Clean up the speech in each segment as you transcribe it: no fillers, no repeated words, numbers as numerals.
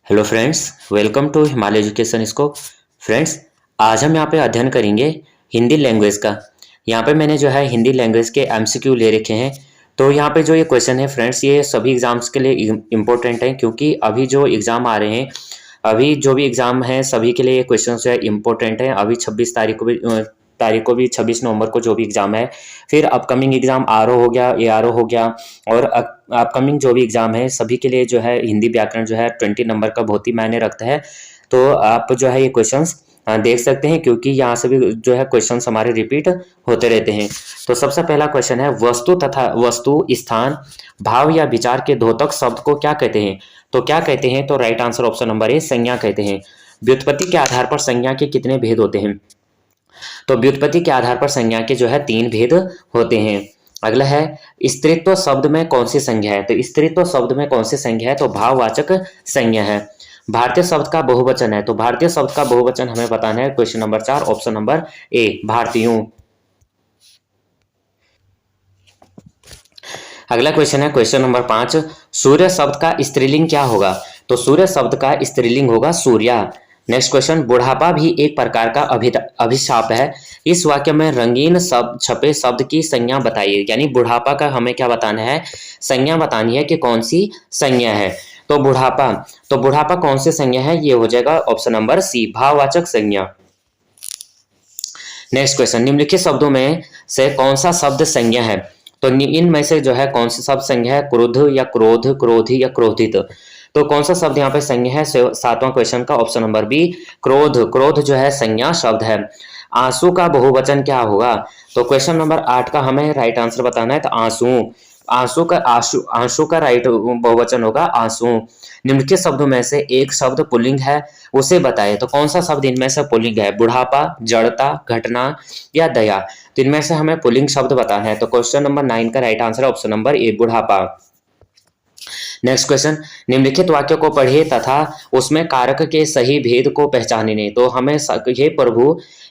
Hello friends, welcome to Himalaya education scope. Friends, आज हम यहाँ पे अध्ययन करेंगे हिंदी लैंग्वेज का। यहाँ पे मैंने जो है हिंदी लैंग्वेज के एमसीक्यू ले रखे हैं। तो यहाँ पे जो ये क्वेश्चन है फ्रेंड्स, ये सभी एग्जाम्स के लिए इम्पोर्टेंट है, क्योंकि अभी जो एग्ज़ाम आ रहे हैं, अभी जो भी एग्ज़ाम है सभी के लिए ये क्वेश्चन जो है इम्पोर्टेंट है। अभी 26 26 नवंबर को जो भी एग्ज़ाम है, फिर अपकमिंग एग्ज़ाम आर हो गया, ARO हो गया, और अपकमिंग जो भी एग्ज़ाम है सभी के लिए जो है हिंदी व्याकरण जो है 20 नंबर का बहुत ही मायने रखता है। तो आप जो है ये क्वेश्चंस देख सकते हैं, क्योंकि यहाँ से भी जो है क्वेश्चंस हमारे रिपीट होते रहते हैं। तो सबसे पहला क्वेश्चन है, वस्तु, स्थान, भाव या विचार के द्योतक शब्द को क्या कहते हैं? तो क्या कहते हैं? तो राइट आंसर ऑप्शन नंबर ए, संज्ञा कहते हैं। व्युत्पत्ति के आधार पर संज्ञा के कितने भेद होते हैं? तो व्युत्पत्ति के आधार पर संज्ञा के जो है 3 भेद होते हैं। अगला है, स्त्रीत्व शब्द में कौन सी संज्ञा है? तो स्त्रीत्व शब्द में कौन सी संज्ञा है? तो भाववाचक संज्ञा है। भारतीय शब्द का बहुवचन है, तो भारतीय शब्द का बहुवचन हमें बताना है। क्वेश्चन नंबर 4, ऑप्शन नंबर ए, भारतीयों। अगला क्वेश्चन है क्वेश्चन नंबर 5, सूर्य शब्द का स्त्रीलिंग क्या होगा? तो सूर्य शब्द का स्त्रीलिंग होगा सूर्या। नेक्स्ट क्वेश्चन, बुढ़ापा भी एक प्रकार का अभिशाप है। इस वाक्य में रंगीन शब्द छपे शब्द की संज्ञा बताइए। यानी बुढ़ापा का हमें क्या बताना है? संज्ञा बतानी है कि कौन सी संज्ञा है। तो बुढ़ापा कौन सी संज्ञा है? ये हो जाएगा ऑप्शन नंबर सी, भाववाचक संज्ञा। नेक्स्ट क्वेश्चन, निम्नलिखित शब्दों में से कौन सा शब्द संज्ञा है? तो इनमें से जो है कौन सा शब्द संज्ञा है? क्रोध या क्रोध, क्रोधी या क्रोधित। तो कौन सा शब्द यहाँ पे संज्ञा है? 7वां क्वेश्चन का ऑप्शन नंबर बी, क्रोध। क्रोध जो है संज्ञा शब्द है। आंसू का बहुवचन क्या होगा? तो क्वेश्चन नंबर 8 का हमें राइट आंसर बताना है। तो आंसू का राइट बहुवचन होगा आंसू। निम्नलिखित शब्दों में से एक शब्द पुल्लिंग है, उसे बताए। तो कौन सा शब्द इनमें से पुल्लिंग है? बुढ़ापा, जड़ता, घटना या दया। तो इनमें से हमें पुल्लिंग शब्द बताना है। तो क्वेश्चन नंबर 9 का right answer option number A, बुढ़ापा। नेक्स्ट क्वेश्चन, निम्नलिखित वाक्य को पढ़िए तथा उसमें कारक के सही भेद को पहचानिए। तो हमें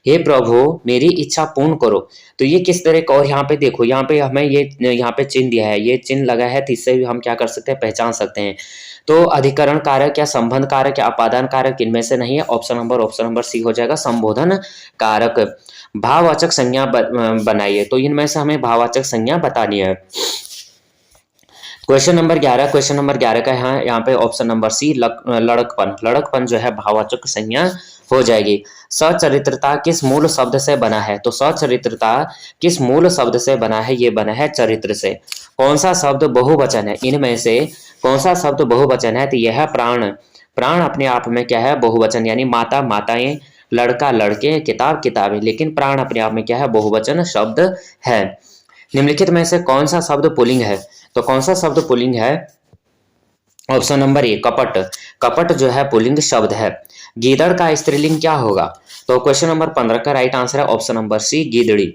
हे प्रभु मेरी इच्छा पूर्ण करो। तो ये किस तरह का, और यहाँ पे देखो, यहाँ पे हमें ये यहाँ पे चिन्ह दिया है, ये चिन्ह लगा है, तो इससे भी हम क्या कर सकते हैं? पहचान सकते हैं। तो अधिकरण कारक या संबंध कारक या अपादान कारक इनमें से नहीं है। ऑप्शन नंबर सी हो जाएगा, संबोधन कारक। भाववाचक संज्ञा बनाइए। तो इनमें से हमें भाववाचक संज्ञा बतानी है। क्वेश्चन नंबर 11 का यहाँ पे ऑप्शन नंबर सी, लड़कपन जो है भाववाचक संज्ञा हो जाएगी। सचरित्रता किस मूल शब्द से बना है? तो सचरित्रता किस मूल शब्द से बना है? ये बना है चरित्र से। कौन सा शब्द बहुवचन है? इनमें से कौन सा शब्द बहुवचन है? तो यह है प्राण। प्राण अपने आप में क्या है? बहुवचन। यानी माता माताएं, लड़का लड़के, किताब किताबें, लेकिन प्राण अपने आप में क्या है? बहुवचन शब्द है। निम्नलिखित में से कौन सा शब्द पुल्लिंग है? तो कौन सा शब्द पुल्लिंग है? ऑप्शन नंबर ए, कपट। कपट जो है पुल्लिंग शब्द है। गीदड़ का स्त्रीलिंग क्या होगा? तो क्वेश्चन नंबर 15 का राइट आंसर है ऑप्शन नंबर सी, गीदड़ी।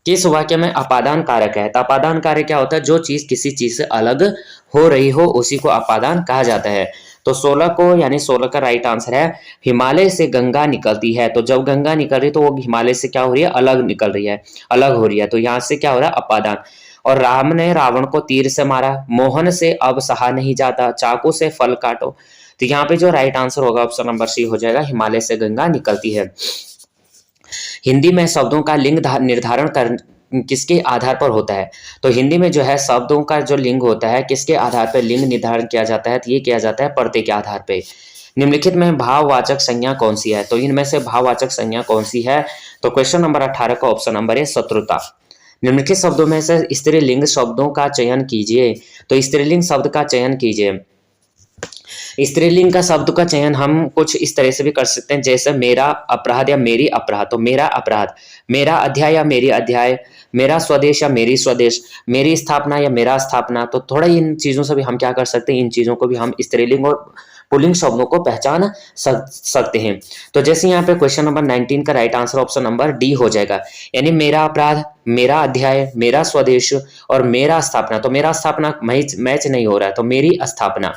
किस वाक्य में अपादान कारक है? तो अपादान कारक क्या होता है? जो चीज किसी चीज से अलग हो रही हो उसी को अपादान कहा जाता है। तो 16 का राइट आंसर है, हिमालय से गंगा निकलती है। तो जब गंगा निकल रही है तो वो हिमालय से क्या हो रही है? अलग निकल रही है, अलग हो रही है। तो यहाँ से क्या हो रहा है? अपादान। और राम ने रावण को तीर से मारा, मोहन से अब सहा नहीं जाता, चाकू से फल काटो। तो यहाँ पे जो राइट आंसर होगा ऑप्शन नंबर सी हो जाएगा, हिमालय से गंगा निकलती है। हिंदी में शब्दों का लिंग निर्धारण कर किसके आधार पर होता है? तो हिंदी में जो है शब्दों का जो लिंग होता है, किसके आधार पर लिंग निर्धारण किया जाता है? तो ये किया जाता है प्रत्यय के आधार पर। निम्नलिखित में भाववाचक संज्ञा कौन सी है? तो इनमें से भाववाचक संज्ञा कौन सी है? तो क्वेश्चन नंबर 18 का ऑप्शन नंबर है, शत्रुता। निम्नलिखित शब्दों में से स्त्रीलिंग शब्दों का चयन कीजिए। तो स्त्रीलिंग शब्द का चयन कीजिए। स्त्रीलिंग का शब्द का चयन हम कुछ इस तरह से भी कर सकते हैं, जैसे मेरा अपराध या मेरी अपराध। तो मेरा अपराध, मेरा अध्याय या मेरी अध्याय, मेरा स्वदेश या मेरी स्वदेश, मेरी स्थापना या मेरा स्थापना। तो थोड़ा इन चीजों से भी हम क्या कर सकते हैं? इन चीजों को भी हम स्त्रीलिंग और पुल्लिंग शब्दों को पहचान सकते हैं। तो जैसे यहाँ पे क्वेश्चन नंबर 19 का right answer option number D हो जाएगा। यानी मेरा अपराध, मेरा अध्याय, मेरा स्वदेश और मेरा स्थापना। तो मेरा स्थापना मैच नहीं हो रहा है, तो मेरी स्थापना।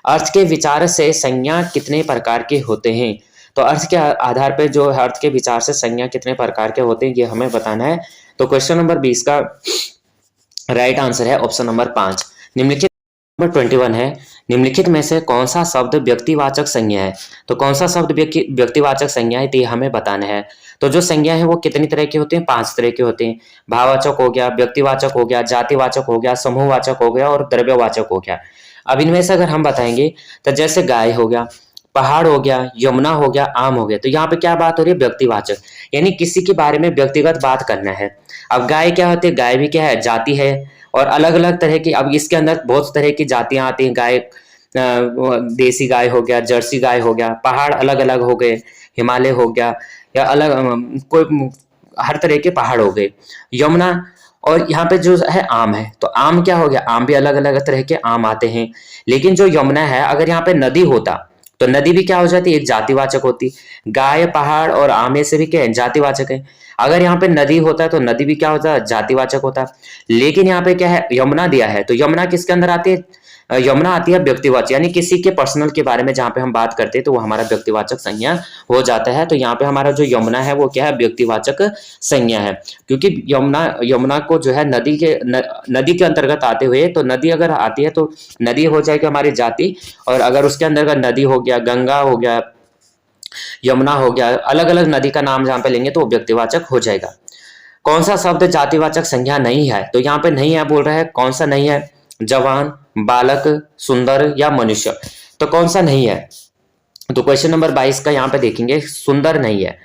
अर्थ के विचार से संज्ञा कितने प्रकार के होते हैं? तो अर्थ के आधार पर जो अर्थ के विचार से संज्ञा कितने प्रकार के होते हैं, ये हमें बताना है। तो क्वेश्चन नंबर 20 का राइट आंसर है ऑप्शन नंबर 5। निम्नलिखित नंबर 21 है, निम्नलिखित में से कौन सा शब्द व्यक्तिवाचक संज्ञा है? तो कौन सा शब्द व्यक्तिवाचक संज्ञा है, तो ये हमें बताना है। तो जो संज्ञा है वो कितनी तरह के होते हैं? 5 तरह के होते हैं। भाववाचक हो गया, व्यक्तिवाचक हो गया, जातिवाचक हो गया, समूहवाचक हो गया और द्रव्यवाचक हो गया। अब इनमें से अगर हम बताएंगे तो जैसे गाय हो गया, पहाड़ हो गया, यमुना हो गया, आम हो गया, तो यहाँ पे क्या बात हो रही है? व्यक्तिवाचक, यानी किसी के बारे में व्यक्तिगत बात करना है। अब गाय क्या होती है? गाय भी क्या है? जाति है। और अलग अलग तरह की, अब इसके अंदर बहुत तरह की जातियां आती हैं। गाय देसी गाय हो गया, जर्सी गाय हो गया, पहाड़ अलग अलग हो गए, हिमालय हो गया, या अलग कोई हर तरह के पहाड़ हो गए, यमुना। और यहाँ पे जो है आम है, तो आम क्या हो गया? आम भी अलग अलग तरह के आम आते हैं। लेकिन जो यमुना है, अगर यहाँ पे नदी होता तो नदी भी क्या हो जाती? एक जातिवाचक होती। गाय, पहाड़ और आम में से भी क्या है? जातिवाचक है। अगर यहाँ पे नदी होता है तो नदी भी क्या होता है? जातिवाचक होता। लेकिन यहाँ पे क्या है? यमुना दिया है, तो यमुना किसके अंदर आती है? यमुना आती है व्यक्तिवाचक, यानी किसी के पर्सनल के बारे में जहां पे हम बात करते हैं तो वो हमारा व्यक्तिवाचक संज्ञा हो जाता है। तो यहाँ पे हमारा जो यमुना है वो क्या है? व्यक्तिवाचक संज्ञा है। क्योंकि यमुना को जो है नदी के अंतर्गत आते हुए, तो नदी अगर आती है तो नदी हो जाएगी हमारी जाति। और अगर उसके अंदर नदी हो गया, गंगा हो गया, यमुना हो गया, अलग अलग नदी का नाम जहां पे लेंगे तो वो व्यक्तिवाचक हो जाएगा। कौन सा शब्द जातिवाचक संज्ञा नहीं है? तो यहाँ पे नहीं है बोल रहा है। कौन सा नहीं है? जवान, बालक, सुंदर या मनुष्य। तो कौन सा नहीं है? तो क्वेश्चन नंबर 22 का यहाँ पे देखेंगे, सुंदर नहीं है।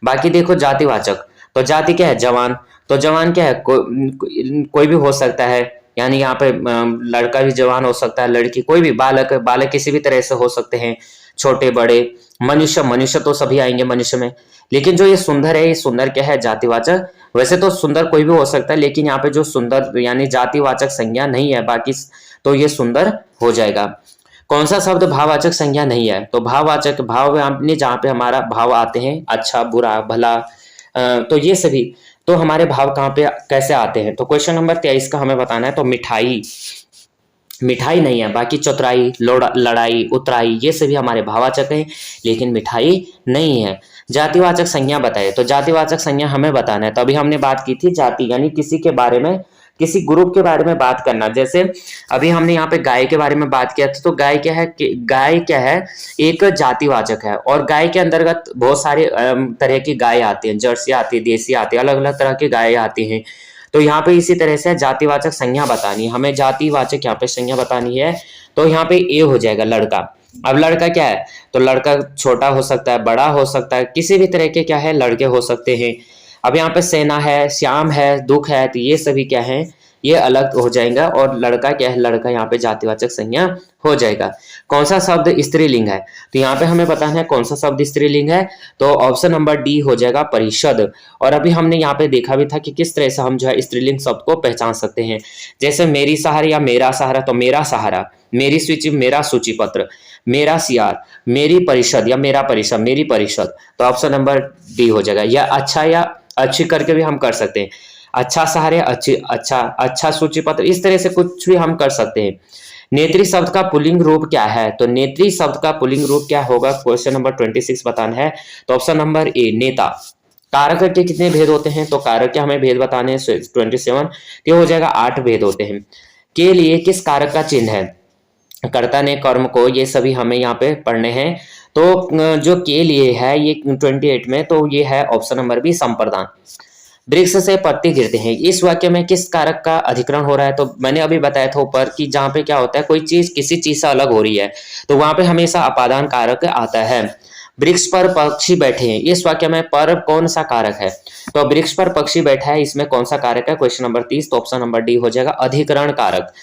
बाकी देखो जातिवाचक, तो जाति क्या है? जवान। तो जवान क्या है? कोई भी हो सकता है, यानी यहाँ पे लड़का भी जवान हो सकता है, लड़की, कोई भी, बालक, बालक किसी भी तरह से हो सकते हैं, छोटे बड़े। मनुष्य, मनुष्य तो सभी आएंगे मनुष्य में। लेकिन जो ये सुंदर है, ये सुंदर क्या है? जातिवाचक। वैसे तो सुंदर कोई भी हो सकता है, लेकिन यहाँ पे जो सुंदर यानी जातिवाचक संज्ञा नहीं है, बाकी तो ये सुंदर हो जाएगा। कौन सा शब्द भाववाचक संज्ञा नहीं है? तो भाववाचक, भाव आपने जहाँ पे हमारा भाव आते हैं, अच्छा, बुरा, भला, तो ये सभी, तो हमारे भाव कहाँ पे कैसे आते हैं? तो क्वेश्चन नंबर 23 का हमें बताना है। तो मिठाई, मिठाई नहीं है। बाकी चतुराई, लड़ाई, उतराई, ये सभी हमारे भाववाचक हैं, लेकिन मिठाई नहीं है। जातिवाचक संज्ञा बताए, तो जातिवाचक संज्ञा हमें बताना है। तो अभी हमने बात की थी जाति, यानी किसी के बारे में, किसी ग्रुप के बारे में बात करना। जैसे अभी हमने यहाँ पे गाय के बारे में बात किया था, तो गाय क्या है? गाय क्या है? एक जातिवाचक है। और गाय के अंतर्गत बहुत सारे तरह की गाय आती हैं, जर्सी आती है, देसी आती है, अलग अलग तरह की गाय आती हैं। तो यहाँ पे इसी तरह से जातिवाचक संज्ञा बतानी है हमें, जातिवाचक यहाँ पे संज्ञा बतानी है। तो यहाँ पे ए हो जाएगा, लड़का। अब लड़का क्या है? तो लड़का छोटा हो सकता है, बड़ा हो सकता है, किसी भी तरह के क्या है? लड़के हो सकते हैं। अब यहाँ पे सेना है, श्याम है, दुख है, तो ये सभी क्या है? ये अलग हो जाएगा। और लड़का क्या है? लड़का यहाँ पे जातिवाचक संज्ञा हो जाएगा। कौन सा शब्द स्त्रीलिंग है? तो यहाँ पे हमें बताना है कौन सा शब्द स्त्रीलिंग है। तो ऑप्शन नंबर डी हो जाएगा, परिषद। और अभी हमने यहाँ पे देखा भी था कि किस तरह से हम जो है स्त्रीलिंग शब्द को पहचान सकते हैं। जैसे मेरी सहारा या मेरा सहारा, तो मेरा सहारा, मेरी सूची, मेरा सूची पत्र, मेरा सियार, मेरी परिषद या मेरा परिषद, मेरी परिषद। तो ऑप्शन नंबर डी हो जाएगा। या अच्छा या अच्छी करके भी हम कर सकते हैं। अच्छा सहारे, अच्छी, अच्छा, अच्छा सूची पत्र, इस तरह से कुछ भी हम कर सकते हैं। नेत्री शब्द का पुल्लिंग रूप क्या है? तो नेत्री शब्द का पुल्लिंग रूप क्या होगा? क्वेश्चन नंबर 26 बताना है। तो ऑप्शन नंबर ए, नेता। कारक के कितने भेद होते हैं? तो कारक के हमें भेद बताने हैं 27, तो हो जाएगा 8 भेद होते हैं। के लिए किस कारक का चिन्ह है? कर्ता ने, कर्म को, ये सभी हमें यहाँ पे पढ़ने हैं। तो जो के लिए है ये 28 में, तो ये है ऑप्शन नंबर बी, संप्रदान। वृक्ष से पत्ते गिरते हैं, इस वाक्य में किस कारक का अधिकरण हो रहा है? तो मैंने अभी बताया था ऊपर कि जहां पे क्या होता है, कोई चीज किसी चीज से अलग हो रही है तो वहां पे हमेशा अपादान कारक आता है। वृक्ष पर पक्षी बैठे हैं, इस वाक्य में पर कौन सा कारक है? तो वृक्ष पर पक्षी बैठा है, इसमें कौन सा कारक है? क्वेश्चन नंबर 30, तो ऑप्शन नंबर डी हो जाएगा, अधिकरण कारक।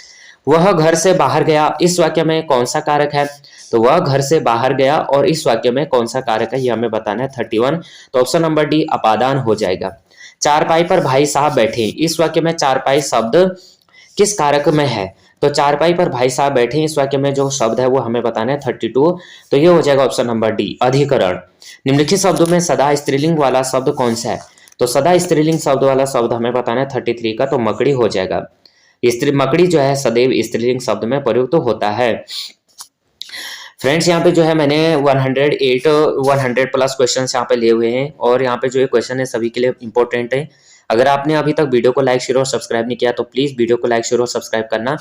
वह घर से बाहर गया, इस वाक्य में कौन सा कारक है? तो वह घर से बाहर गया, और इस वाक्य में कौन सा कारक है ये हमें बताना है 31, तो ऑप्शन नंबर डी अपादान हो जाएगा। चारपाई पर भाई साहब बैठे, इस वाक्य में चारपाई शब्द किस कारक में है? तो चारपाई पर भाई साहब बैठे, इस वाक्य में जो शब्द है वो हमें बताना है 32, तो ये हो जाएगा ऑप्शन नंबर डी, अधिकरण। निम्नलिखित शब्दों में सदा स्त्रीलिंग वाला शब्द कौन सा है? तो सदा स्त्रीलिंग शब्द वाला शब्द हमें बताना है 33 का, तो मकड़ी हो जाएगा। मकड़ी जो है सदैव स्त्रीलिंग शब्द में प्रयुक्त होता है। फ्रेंड्स यहाँ पे जो है मैंने 100 प्लस क्वेश्चन यहाँ पे लिए हुए हैं, और यहाँ पे जो ये क्वेश्चन है सभी के लिए इंपॉर्टेंट है। अगर आपने अभी तक वीडियो को लाइक शेयर और सब्सक्राइब नहीं किया तो प्लीज वीडियो को लाइक शेयर और सब्सक्राइब करना।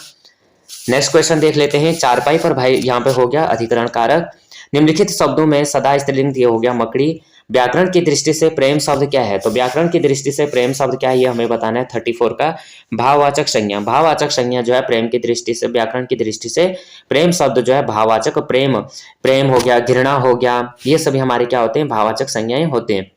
नेक्स्ट क्वेश्चन देख लेते हैं। चारपाई पर भाई यहाँ पे हो गया अधिकरण कारक। निम्नलिखित शब्दों में सदा स्त्रीलिंग ये हो गया मकड़ी। व्याकरण की दृष्टि से प्रेम शब्द क्या है? तो व्याकरण की दृष्टि से प्रेम शब्द क्या है ये हमें बताना है। 34 का भाववाचक संज्ञा। भाववाचक संज्ञा जो है प्रेम की दृष्टि से, व्याकरण की दृष्टि से प्रेम शब्द जो है भाववाचक, प्रेम प्रेम हो गया, घृणा हो गया, ये सभी हमारे क्या होते हैं? भाववाचक संज्ञाएं होते हैं।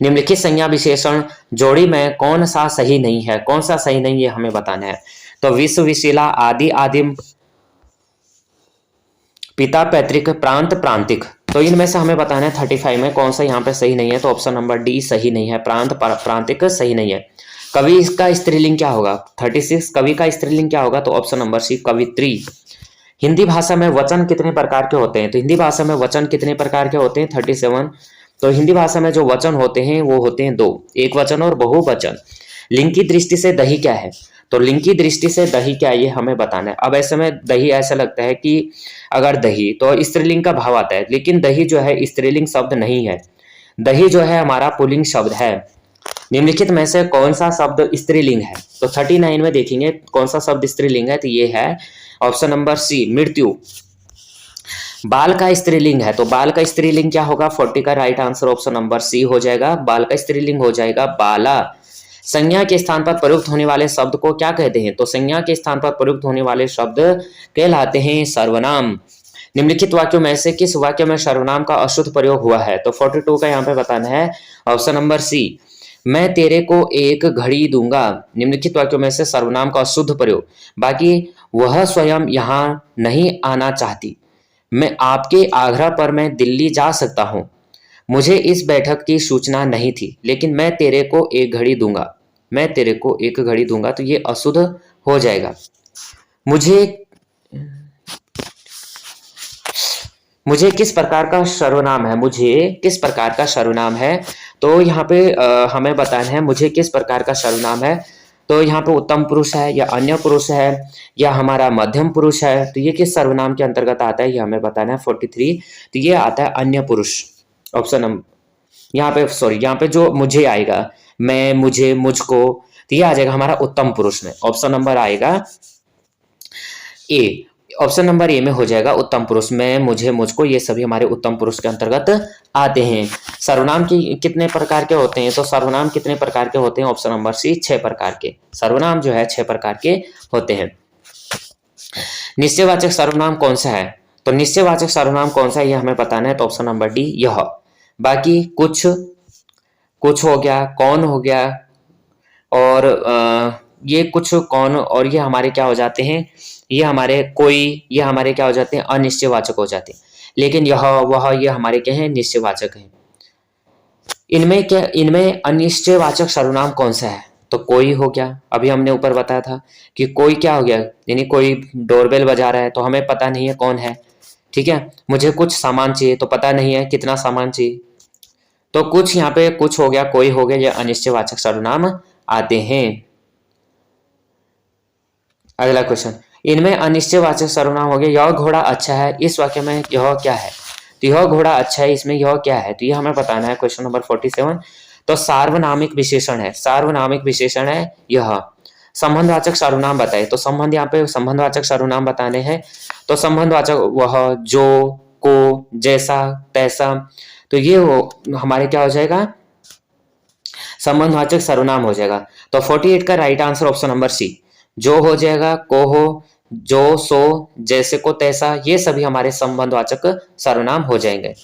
निम्नलिखित संज्ञा विशेषण जोड़ी में कौन सा सही नहीं है? कौन सा सही नहीं है हमें बताना है। तो विश्व, विशीला, आदि, आदिम, पिता, पैतृक, प्रांत, प्रांतिक। तो इनमें से हमें बताना है 35 में कौन सा यहाँ पे सही नहीं है। तो ऑप्शन नंबर डी सही नहीं है, प्रांत प्रांतिक सही नहीं है। कवि इसका स्त्रीलिंग क्या होगा? 36 कवि का स्त्रीलिंग क्या होगा? तो ऑप्शन नंबर सी कवित्री। हिंदी भाषा में वचन कितने प्रकार के होते हैं? तो हिंदी भाषा में वचन कितने प्रकार के होते हैं? 37। तो हिंदी भाषा में जो वचन होते हैं वो होते हैं दो, एक वचन और बहुवचन। लिंग की दृष्टि से दही क्या है? तो लिंग की दृष्टि से दही क्या है ये हमें बताना है। अब ऐसे में दही ऐसा लगता है कि अगर दही तो स्त्रीलिंग का भाव आता है, लेकिन दही जो है स्त्रीलिंग शब्द नहीं है। दही जो है हमारा पुल्लिंग शब्द है। निम्नलिखित में से कौन सा शब्द स्त्रीलिंग है? तो 39 में देखेंगे कौन सा शब्द स्त्रीलिंग है। तो ये है ऑप्शन नंबर सी मृत्यु। बाल का स्त्रीलिंग है, तो बाल का स्त्रीलिंग क्या होगा? 40 का right answer option number C हो जाएगा। बाल का स्त्रीलिंग हो जाएगा बाला। संज्ञा के स्थान पर प्रयुक्त होने वाले शब्द को क्या कहते हैं? तो संज्ञा के स्थान पर प्रयुक्त होने वाले शब्द कहलाते हैं सर्वनाम। निम्नलिखित वाक्यों में से किस वाक्य में सर्वनाम का अशुद्ध प्रयोग हुआ है? तो 42 का यहाँ पे बताना है ऑप्शन नंबर सी, मैं तेरे को एक घड़ी दूंगा। निम्नलिखित वाक्यों में से सर्वनाम का अशुद्ध प्रयोग। बाकी वह स्वयं यहाँ नहीं आना चाहती, मैं आपके आग्रह पर मैं दिल्ली जा सकता हूं, मुझे इस बैठक की सूचना नहीं थी, लेकिन मैं तेरे को एक घड़ी दूंगा, मैं तेरे को एक घड़ी दूंगा। तो ये अशुद्ध हो जाएगा। मुझे मुझे किस प्रकार का सर्वनाम है? मुझे किस प्रकार का सर्वनाम है? तो यहाँ पे हमें बताना है मुझे किस प्रकार का सर्वनाम है। तो यहाँ पे उत्तम पुरुष है या अन्य पुरुष है या हमारा मध्यम पुरुष है, तो ये किस सर्वनाम के अंतर्गत आता है ये हमें बताना है। 43 तो ये आता है अन्य पुरुष। ऑप्शन नंबर यहाँ पे सॉरी यहाँ पे जो मुझे आएगा, मैं, मुझे, मुझको, तो ये आ जाएगा हमारा उत्तम पुरुष में। ऑप्शन नंबर आएगा ए। ऑप्शन नंबर ए में हो जाएगा उत्तम पुरुष। मैं, मुझे, मुझको, ये सभी हमारे उत्तम पुरुष के अंतर्गत आते हैं। सर्वनाम की कितने प्रकार के होते हैं? तो सर्वनाम कितने प्रकार के होते हैं? ऑप्शन नंबर सी 6 प्रकार के। सर्वनाम जो है 6 प्रकार के होते हैं। निश्चयवाचक सर्वनाम कौन सा है? तो निश्चयवाचक सर्वनाम कौन सा है ये हमें बताना है। तो ऑप्शन नंबर डी यह। बाकी कुछ, कुछ हो गया, कौन हो गया, और ये कुछ, कौन और ये हमारे क्या हो जाते हैं? ये हमारे कोई, ये हमारे क्या हो जाते हैं? अनिश्चयवाचक हो जाते हैं। लेकिन यह, वह, ये हमारे क्या है? निश्चयवाचक हैं। इनमें क्या, इनमें अनिश्चयवाचक सर्वनाम कौन सा है? तो कोई हो गया, अभी हमने ऊपर बताया था कि कोई क्या हो गया, यानी कोई डोरबेल बजा रहा है तो हमें पता नहीं है कौन है, ठीक है। मुझे कुछ सामान चाहिए तो पता नहीं है कितना सामान चाहिए, तो कुछ यहाँ पे कुछ हो गया, कोई हो गया, ये अनिश्चयवाचक सर्वनाम आते हैं। अगला क्वेश्चन, इनमें अनिश्चयवाचक सर्वनाम हो गया यह घोड़ा अच्छा है, इस वाक्य में यह क्या है? तो यह घोड़ा अच्छा है, इसमें यह क्या है? तो ये हमें बताना है। Question number 47। तो सार्वनामिक विशेषण है, सार्वनामिक विशेषण है यह। संबंधवाचक सर्वनाम बताए, तो संबंध, यहाँ पे संबंधवाचक सर्वनाम बताने हैं। तो संबंधवाचक वह, जो, को, जैसा, तैसा, तो ये हमारे क्या हो जाएगा? संबंधवाचक सर्वनाम हो जाएगा। तो 48 का right answer option number C, जो हो जाएगा, को हो, जो, सो, जैसे को, तैसा, ये सभी हमारे संबंधवाचक सर्वनाम हो जाएंगे।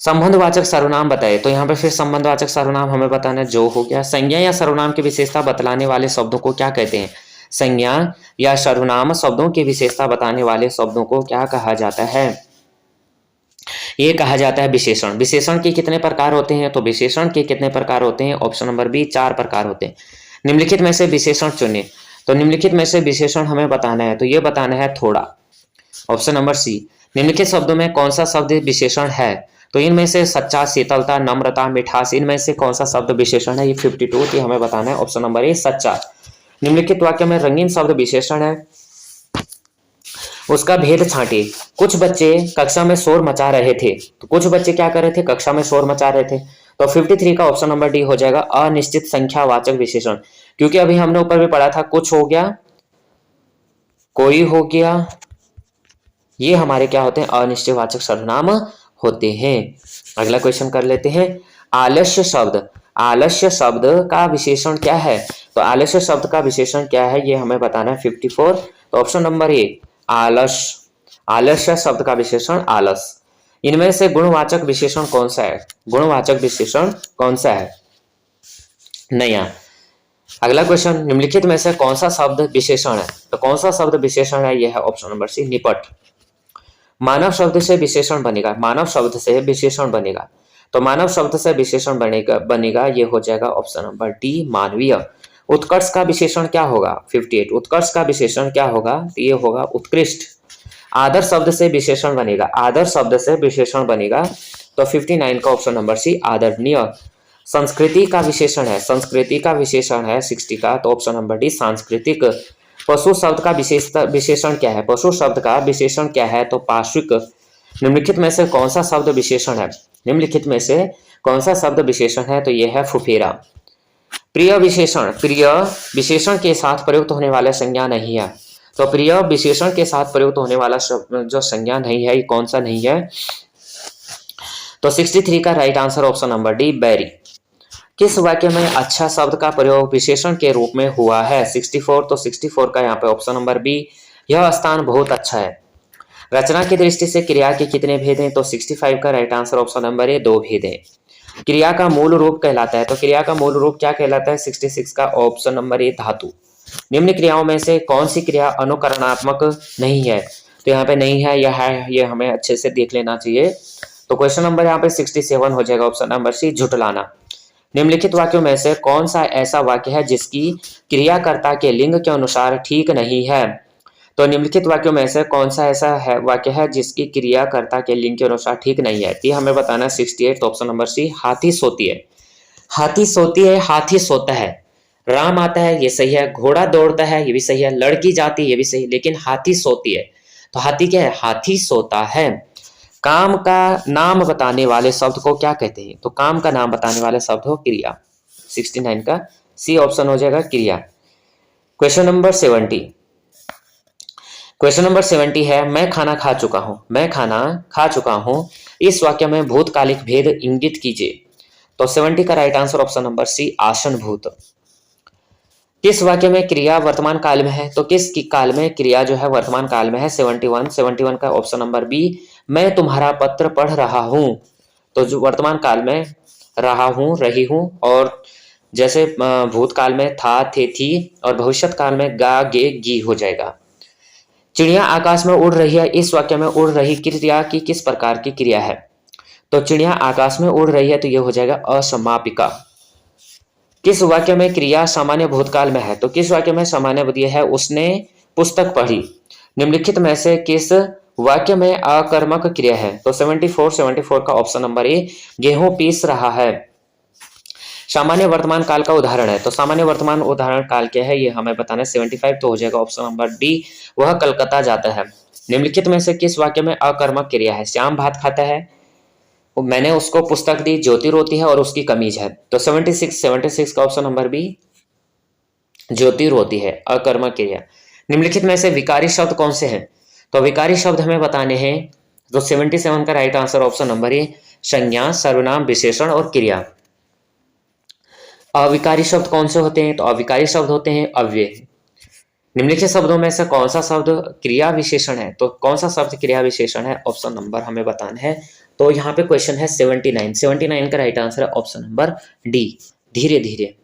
संबंधवाचक सर्वनाम बताए, तो यहाँ पे फिर संबंधवाचक सर्वनाम हमें बताना है, जो हो गया। संज्ञा या सर्वनाम की विशेषता बतलाने वाले शब्दों को क्या कहते हैं? संज्ञा या सर्वनाम शब्दों की विशेषता बताने वाले शब्दों को क्या कहा जाता है? ये कहा जाता है विशेषण। विशेषण के कितने प्रकार होते हैं? तो विशेषण के कितने प्रकार होते हैं? ऑप्शन नंबर बी 4 प्रकार होते हैं। निम्नलिखित में से विशेषण चुनिए, तो निम्नलिखित में से विशेषण हमें बताना है, तो ये बताना है थोड़ा। ऑप्शन नंबर सी, निम्नलिखित शब्दों में कौन सा शब्द विशेषण है? तो इनमें से सच्चा, शीतलता, नम्रता, मिठास, इनमें से कौन सा शब्द विशेषण है? ये 52 की हमें बताना है। ऑप्शन नंबर ए सच्चा। निम्नलिखित वाक्य में रंगीन शब्द विशेषण है, उसका भेद छांटिए। कुछ बच्चे कक्षा में शोर मचा रहे थे, तो कुछ बच्चे क्या कर रहे थे? कक्षा में शोर मचा रहे थे। तो 53 का ऑप्शन नंबर डी हो जाएगा अनिश्चित संख्यावाचक विशेषण, क्योंकि अभी हमने ऊपर भी पढ़ा था कुछ हो गया, कोई हो गया, ये हमारे क्या होते हैं, अनिश्चयवाचक सर्वनाम होते हैं। अगला क्वेश्चन कर लेते हैं। आलस्य शब्द, आलस्य शब्द का विशेषण क्या है? तो आलस्य शब्द का विशेषण क्या है ये हमें बताना है 54। तो ऑप्शन नंबर ए आलस, आलस्य शब्द का विशेषण आलस। इनमें से गुणवाचक विशेषण कौन सा है? गुणवाचक विशेषण कौन सा है? नया। अगला क्वेश्चन, निम्नलिखित में से कौन सा शब्द विशेषण है? तो कौन सा शब्द विशेषण है? यह है ऑप्शन नंबर सी निपट। मानव शब्द से विशेषण बनेगा, मानव शब्द से विशेषण बनेगा, तो मानव शब्द से विशेषण बनेगा ये हो जाएगा ऑप्शन नंबर डी मानवीय। उत्कर्ष का विशेषण क्या होगा? 58। उत्कर्ष का विशेषण क्या होगा? तो ये होगा उत्कृष्ट। आदर शब्द से विशेषण बनेगा, आदर शब्द से विशेषण बनेगा, तो 59 का ऑप्शन नंबर सी आदरणीय। संस्कृति का विशेषण है, संस्कृति का विशेषण है 60 का, तो ऑप्शन नंबर डी सांस्कृतिक। पशु शब्द का विशेषण क्या है? पशु शब्द का विशेषण क्या है? तो पार्श्विक। निम्नलिखित में से कौन सा शब्द विशेषण है? निम्नलिखित में से कौन सा शब्द विशेषण है? तो यह है फुफेरा। प्रिय विशेषण, प्रिय विशेषण के साथ प्रयुक्त होने वाला संज्ञा नहीं है, तो प्रिय विशेषण के साथ प्रयुक्त होने वाला जो संज्ञा नहीं है, ये कौन सा नहीं है? तो 63 का right answer option number D बैरी। किस वाक्य में अच्छा शब्द का प्रयोग विशेषण के रूप में हुआ है? 64, तो 64 का यहाँ पे ऑप्शन नंबर बी यह स्थान बहुत अच्छा है। रचना की दृष्टि से क्रिया के कितने भेद हैं? तो 65 का राइट आंसर ऑप्शन नंबर ए 2 भेद है। क्रिया का मूल रूप कहलाता है, तो क्रिया का मूल रूप क्या कहलाता है? 66 का ऑप्शन नंबर ए धातु। निम्न क्रियाओं में से कौन सी क्रिया अनुकरणात्मक नहीं है? तो यहाँ पे नहीं है, यह है, ये हमें अच्छे से देख लेना चाहिए। तो क्वेश्चन नंबर यहाँ पे 67 हो जाएगा ऑप्शन नंबर सी झुठलाना। निम्नलिखित वाक्यों में से कौन सा ऐसा वाक्य है जिसकी क्रियाकर्ता के लिंग के अनुसार ठीक नहीं है? तो निम्नलिखित वाक्यों में से कौन सा ऐसा है वाक्य है जिसकी क्रियाकर्ता के लिंग के अनुसार ठीक नहीं है? ये हमें बताना है 68, तो ऑप्शन नंबर सी हाथी सोती है। हाथी सोती है, हाथी सोता है। राम आता है, ये सही है। घोड़ा दौड़ता है, ये भी सही है। लड़की जाती है, ये भी सही, लेकिन हाथी सोती है, तो हाथी क्या है? हाथी सोता है। काम का नाम बताने वाले शब्द को क्या कहते हैं? तो काम का नाम बताने वाले शब्द हो क्रिया। 69 का सी ऑप्शन हो जाएगा क्रिया। क्वेश्चन नंबर 70, क्वेश्चन नंबर 70 है मैं खाना खा चुका हूं, मैं खाना खा चुका हूं, इस वाक्य में भूतकालिक भेद इंगित कीजिए। तो 70 का right answer option number C आसन भूत। किस वाक्य में क्रिया वर्तमान काल में है? तो किस काल में क्रिया जो है वर्तमान काल में है? 71 का ऑप्शन नंबर बी मैं तुम्हारा पत्र पढ़ रहा हूं। तो जो वर्तमान काल में रहा हूं, रही हूं, और जैसे भूतकाल में था, थे, थी, और भविष्यत काल में गा, गे, गी हो जाएगा। चिड़िया आकाश में उड़ रही है, इस वाक्य में उड़ रही क्रिया की किस प्रकार की क्रिया है? तो चिड़िया आकाश में उड़ रही है, तो यह हो जाएगा असमापिका। किस वाक्य में क्रिया सामान्य भूतकाल में है? तो किस वाक्य में सामान्य बुद्धि है? उसने पुस्तक पढ़ी। निम्नलिखित में से किस वाक्य में अकर्मक क्रिया है? तो 74 का ऑप्शन नंबर ए गेहूं पीस रहा है। सामान्य वर्तमान काल का उदाहरण है, तो सामान्य वर्तमान उदाहरण काल क्या है ये हमें बताना है। 75 तो हो जाएगा ऑप्शन नंबर डी वह कलकत्ता जाता है। निम्नलिखित में से किस वाक्य में अकर्मक क्रिया है? श्याम भात खाता है, मैंने उसको पुस्तक दी, ज्योति रोती है और उसकी कमीज है। तो 76 का ऑप्शन नंबर बी ज्योति रोती है, अकर्मक क्रिया। निम्नलिखित में से विकारी शब्द कौन से हैं? तो विकारी शब्द हमें बताने हैं, तो 77 का राइट आंसर ऑप्शन नंबर ए संज्ञा, सर्वनाम, विशेषण और क्रिया। अविकारी शब्द कौन से होते हैं? तो अविकारी शब्द होते हैं अव्यय। निम्नलिखित शब्दों में से कौन सा शब्द क्रिया विशेषण है? तो कौन सा शब्द क्रिया विशेषण है? ऑप्शन नंबर हमें बताना है। तो यहाँ पे क्वेश्चन है 79 का राइट आंसर है ऑप्शन नंबर डी धीरे धीरे।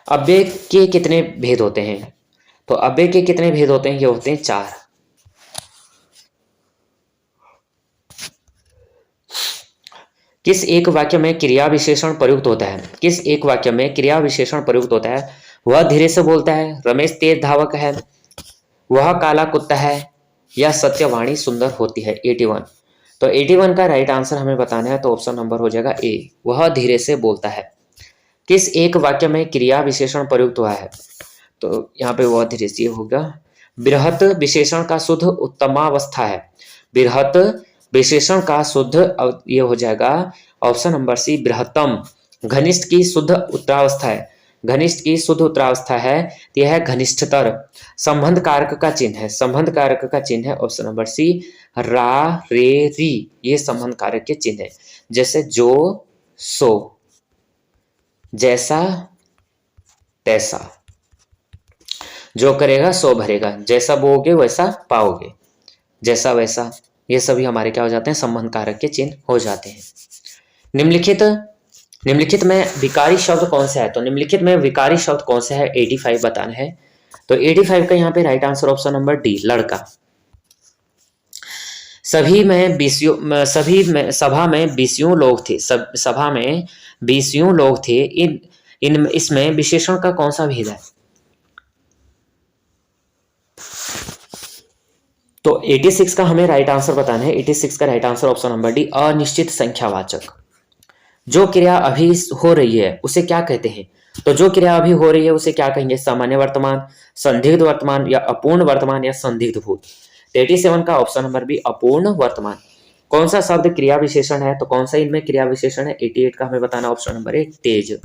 अव्यय के कितने भेद होते हैं? तो अव्यय के कितने भेद होते हैं? ये होते हैं 4। किस एक वाक्य में क्रिया विशेषण प्रयुक्त होता है? किस एक वाक्य में क्रिया विशेषण प्रयुक्त होता है? वह धीरे से बोलता है, रमेश तेज धावक है, वह काला कुत्ता है, या सत्यवाणी सुंदर होती है। 81, तो 81 का राइट आंसर हमें बताना है, तो ऑप्शन नंबर हो जाएगा ए वह धीरे से बोलता है। किस एक वाक्य में क्रिया विशेषण प्रयुक्त हुआ है? तो यहाँ पे वह धीरे से होगा। बृहत विशेषण का शुद्ध उत्तमावस्था है, बृहत विशेषण का शुद्ध ये हो जाएगा ऑप्शन नंबर सी बृहत्तम। घनिष्ठ की शुद्ध उत्तरावस्था है, घनिष्ठ की शुद्ध उत्तरावस्था है तो यह है घनिष्ठतर। संबंध कारक का चिन्ह है, संबंध कारक का चिन्ह है ऑप्शन नंबर सी रा रे री, ये संबंध कारक के चिन्ह है। जैसे जो सो, जैसा तैसा, जो करेगा सो भरेगा, जैसा बोओगे वैसा पाओगे, जैसा वैसा, ये सभी हमारे क्या हो जाते हैं, संबंध कारक के चिन्ह हो जाते हैं। निम्नलिखित में विकारी शब्द कौन सा है, तो निम्नलिखित में विकारी शब्द कौन सा है, 85 बताना है। तो 85 का यहाँ पे right answer option number D लड़का। सभी में सभा में 20 लोग थे, सभा में 20 लोग थे, इसमें विशेषण का कौन सा भेद है। तो 86 का हमें राइट आंसर बताना है। 86 का right answer option number D अनिश्चित संख्यावाचक। जो क्रिया अभी हो रही है उसे क्या कहते हैं, तो जो क्रिया अभी हो रही है उसे क्या कहेंगे, सामान्य वर्तमान, संदिग्ध वर्तमान या अपूर्ण वर्तमान या संदिग्ध भूत। 87 का ऑप्शन नंबर बी अपूर्ण वर्तमान। कौन सा शब्द क्रिया विशेषण है, तो कौन सा इनमें क्रिया विशेषण है, 88 का हमें बताना ऑप्शन नंबर ए तेज।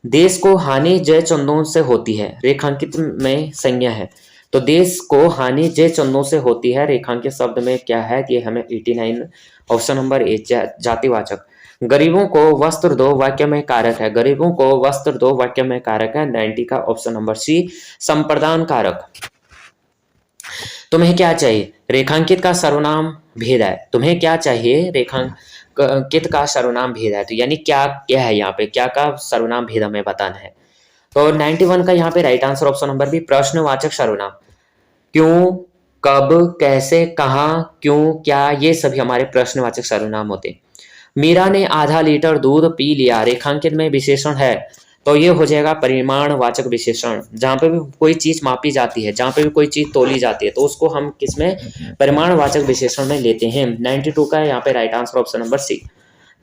देश को हानि जय चंदों से होती है, रेखांकित में संज्ञा है, तो देश को हानि जय चंदों से होती है, रेखांकित शब्द में क्या है, कि हमें 89 ऑप्शन नंबर ए जातिवाचक। गरीबों को वस्त्र दो वाक्य में कारक है, गरीबों को वस्त्र दो वाक्य में कारक है, 90 का ऑप्शन नंबर सी संप्रदान कारक। तुम्हें क्या चाहिए, रेखांकित का सर्वनाम भेद है, तुम्हें क्या चाहिए, रेखांकित का सर्वनाम भेद है, तो यानी क्या क्या है यहाँ पे, क्या का सर्वनाम भेद हमें बताना है। तो 91 का यहाँ पे right answer option number B प्रश्नवाचक सर्वनाम। क्यों, कब, कैसे, कहाँ, क्यों, क्या, ये सभी हमारे प्रश्नवाचक सर्वनाम होते हैं। मीरा ने आधा लीटर दूध पी लिया, रेखांकित में विशेषण है, तो ये हो जाएगा परिमाणवाचक विशेषण। जहां पे भी कोई चीज मापी जाती है, जहां पे भी कोई चीज तोली जाती है, तो उसको हम किसमें, परिमाणवाचक विशेषण में लेते हैं। 92 का यहाँ पे right answer option number C.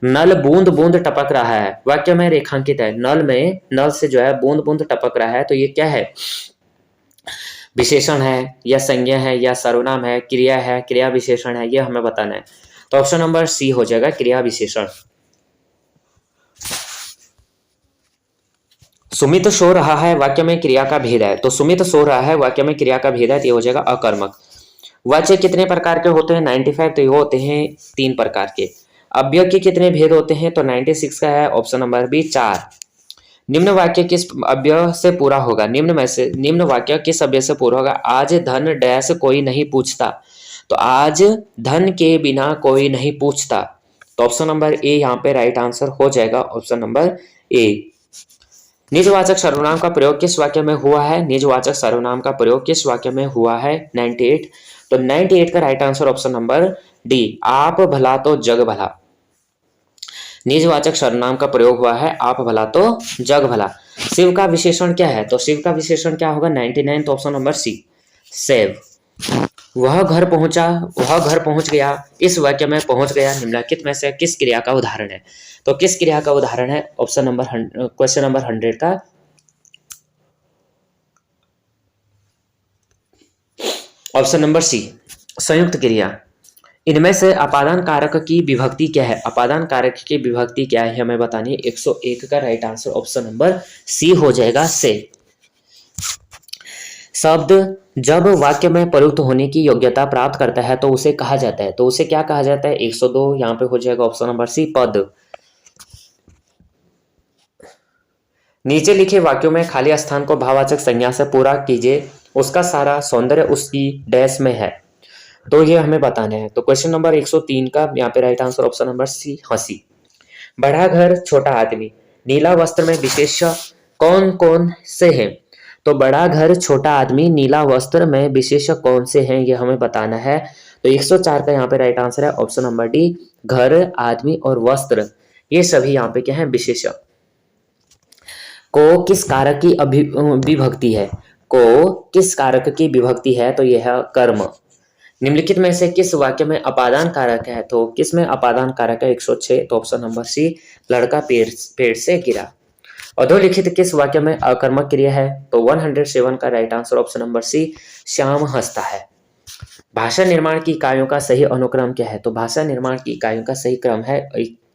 नल बूंद बूंद टपक रहा है, वाक्य में रेखांकित है, नल से जो है बूंद बूंद टपक रहा है, तो ये क्या है, विशेषण है या संज्ञा है या सर्वनाम है, क्रिया है, क्रिया विशेषण है, ये हमें बताना है। तो ऑप्शन नंबर सी हो जाएगा क्रिया विशेषण। सुमित सो रहा है, वाक्य में क्रिया का भेद है, तो सुमित सो रहा है वाक्य में क्रिया का भेद है, तो ये हो जाएगा अकर्मक। वाच्य कितने प्रकार के होते हैं, 95, तो ये होते हैं 3 प्रकार के। अव्यय के कितने भेद होते हैं, तो 96 का है ऑप्शन नंबर बी 4। निम्न वाक्य किस अव्यय से पूरा होगा, निम्न वाक्य किस अव्यय से पूरा होगा, आज धन डैश कोई नहीं पूछता, तो आज धन के बिना कोई नहीं पूछता, तो ऑप्शन नंबर ए यहाँ पे राइट आंसर हो जाएगा ऑप्शन नंबर ए। निजवाचक सर्वनाम का प्रयोग किस वाक्य में हुआ है, निजवाचक सर्वनाम का प्रयोग किस वाक्य में हुआ है, 98, तो 98 का right answer option number D आप भला तो जग भला। निजवाचक सर्वनाम का प्रयोग हुआ है आप भला तो जग भला। शिव का विशेषण क्या है, तो शिव का विशेषण क्या होगा, 99, तो ऑप्शन नंबर सी सेव। वह घर पहुंच गया, इस वाक्य में पहुंच गया निम्नलिखित में से किस क्रिया का उदाहरण है, तो किस क्रिया का उदाहरण है, ऑप्शन नंबर क्वेश्चन नंबर 100 का ऑप्शन नंबर सी संयुक्त क्रिया। इनमें से अपादान कारक की विभक्ति क्या है, अपादान कारक की विभक्ति क्या है हमें बतानी है। 101 का right answer option number C हो जाएगा से। शब्द जब वाक्य में प्रयुक्त होने की योग्यता प्राप्त करता है तो उसे कहा जाता है, तो उसे क्या कहा जाता है, 102 यहाँ पे हो जाएगा ऑप्शन नंबर सी पद। नीचे लिखे वाक्यों में खाली स्थान को भाववाचक संज्ञा से पूरा कीजिए, उसका सारा सौंदर्य उसकी डैश में है, तो ये हमें बताना है। तो क्वेश्चन नंबर 103 का यहाँ पे right answer option number C हंसी। बड़ा घर छोटा आदमी, नीला वस्त्र में विशेष कौन कौन से हैं, तो बड़ा घर छोटा आदमी नीला वस्त्र में विशेष कौन से हैं ये हमें बताना है। तो 104 का यहाँ पे राइट आंसर है ऑप्शन नंबर डी घर, आदमी और वस्त्र, ये सभी यहाँ पे क्या है, विशेष। को किस कारक की विभक्ति है, को किस कारक की विभक्ति है, तो यह है कर्म। निम्नलिखित में से किस वाक्य में अपादान कारक है, तो किस में अपादान कारक है, 106, तो ऑप्शन नंबर सी लड़का पेड़ से गिरा। अधोलिखित किस वाक्य में अकर्मक क्रिया है, तो 107 का right answer option number C Shyam हंसता है। भाषा निर्माण की इकाइयों का सही अनुक्रम क्या है, तो भाषा निर्माण की इकाइयों का सही क्रम है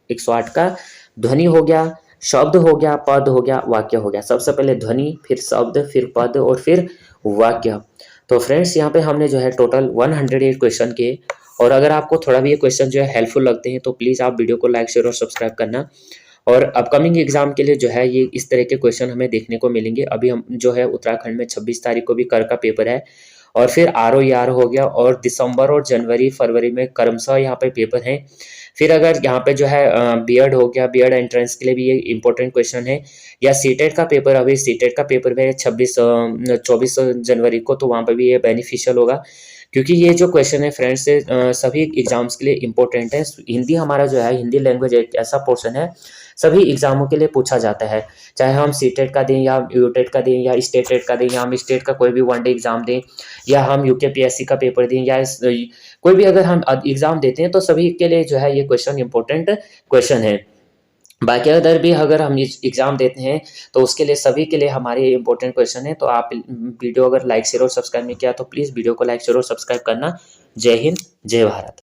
108 का ध्वनि हो गया, शब्द हो गया, पद हो गया, वाक्य हो गया। सबसे पहले ध्वनि, फिर शब्द, फिर पद और फिर वाक्य। तो फ्रेंड्स यहाँ पे हमने जो है टोटल 108 क्वेश्चन किए। और अगर आपको थोड़ा भी ये क्वेश्चन जो है हेल्पफुल लगते हैं तो प्लीज़ आप वीडियो को लाइक, शेयर और सब्सक्राइब करना। और अपकमिंग एग्जाम के लिए जो है ये इस तरह के क्वेश्चन हमें देखने को मिलेंगे। अभी हम जो है उत्तराखंड में 26 तारीख को भी कर का पेपर है, और फिर ROER हो गया, और दिसंबर और जनवरी फरवरी में क्रमशः यहाँ पे पेपर हैं। फिर अगर यहाँ पे जो है बीएड हो गया, बीएड एंट्रेंस के लिए भी ये इंपॉर्टेंट क्वेश्चन है। या सीटेट का पेपर, अभी सीटेट का पेपर भी है 24 जनवरी को, तो वहाँ पे भी ये बेनिफिशियल होगा, क्योंकि ये जो क्वेश्चन है फ्रेंड्स सभी एग्जाम्स के लिए इंपॉर्टेंट है। हिंदी हमारा जो है, हिंदी लैंग्वेज एक ऐसा पोर्शन है सभी एग्जामों के लिए पूछा जाता है, चाहे हम सीटेट का दें या यूटेट का दें या स्टेटेट का दें, या हम स्टेट का कोई भी वनडे एग्जाम दें, या हम UKPSC का पेपर दें, या कोई भी अगर हम एग्जाम देते हैं तो सभी के लिए जो है ये क्वेश्चन इंपॉर्टेंट क्वेश्चन है। बाकी अदर भी अगर हम एग्जाम देते हैं तो उसके लिए सभी के लिए हमारे इंपॉर्टेंट क्वेश्चन है। तो आप वीडियो अगर लाइक, शेयर और सब्सक्राइब नहीं किया तो प्लीज़ वीडियो को लाइक, शेयर और सब्सक्राइब करना। जय हिंद, जय भारत।